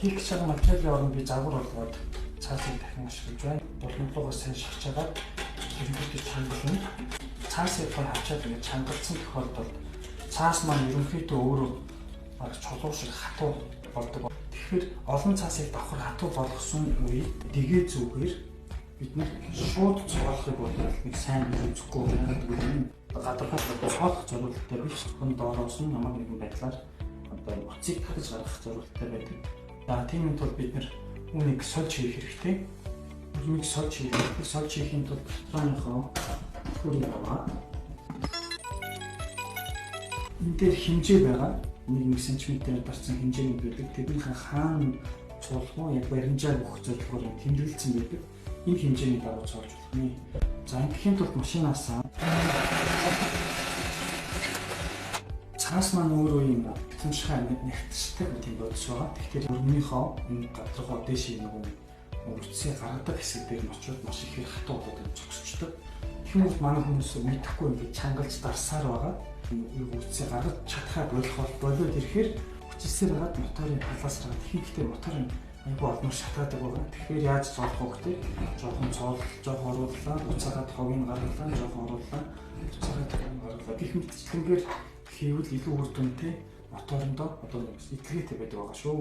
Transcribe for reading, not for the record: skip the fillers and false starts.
хийх гэж байгаа материалын оронд би загвар болгоод цаасыг дахин ашиглаж байна. Боломжлогоос сайн шахажгаад ерөнхийдөө чангална. Цаасыг гой хавчаад ингэ чангалсан тохиолдолд цаас маань ерөнхийдөө өөрөө чулуу шиг хатуу болдог. Тэгэхээр олон цаасыг давхар хатуу болгосон үед дэгээ зүгээр бид нар шууд цоолохыг бол нэг сайн үзэхгүй байна. Гадархаас цоолох зорилттой биш. Хүн доороос нь ямар нэгэн байдлаар одоо уцыг татаж гаргах зорилттой байдаг. За тийм тул бид нар үүнийг сольж хийх хэрэгтэй. Үүнийг сольж хийхийн тулд дотооныхоо хөрөг аваад энэ дээр хэмжээ байгаа. 1 см барьсан хэмжээний байдаг. Тэрнийхээ хаана цуулах яг баримжаа өгөх зорилгоор тэмдэглэсэн байдаг. Энэ хэмжээний дагуу цоолж болно. За ингэхийн тулд машинаас цаас маань өөрөө юм битэмшхай нэгтсдэг тийм бодис байгаа. Тэгэхээр өрнийхөө энэ гадаргуу дээш нэг үрцээ гаргадаг хэсэг дээр нь очиод маш их хатуу болоод зогсчдөг. Тэгэхээр манай хүмүүс мэдэхгүй ингээд чангалж дарсаар байгаа. Үрцээ гаргаж чадхаа болоод ирэхээр хүчээсээр гараад моторын талаас гараад хийхдээ моторын айгүй олон шатаадаг байгаа. Тэгэхээр яаж цоолох вэ гэхээр жоохон жоохон орууллаа, уцаагаад хогийг гаргалаа, жоохон орууллаа, уцаагаад хогийг гаргалаа. Гэх мэтчлэнгээр хийвэл илүү үр дүнтэй моторондоо одоо итгэвэтэй байдаг байгаа шүү.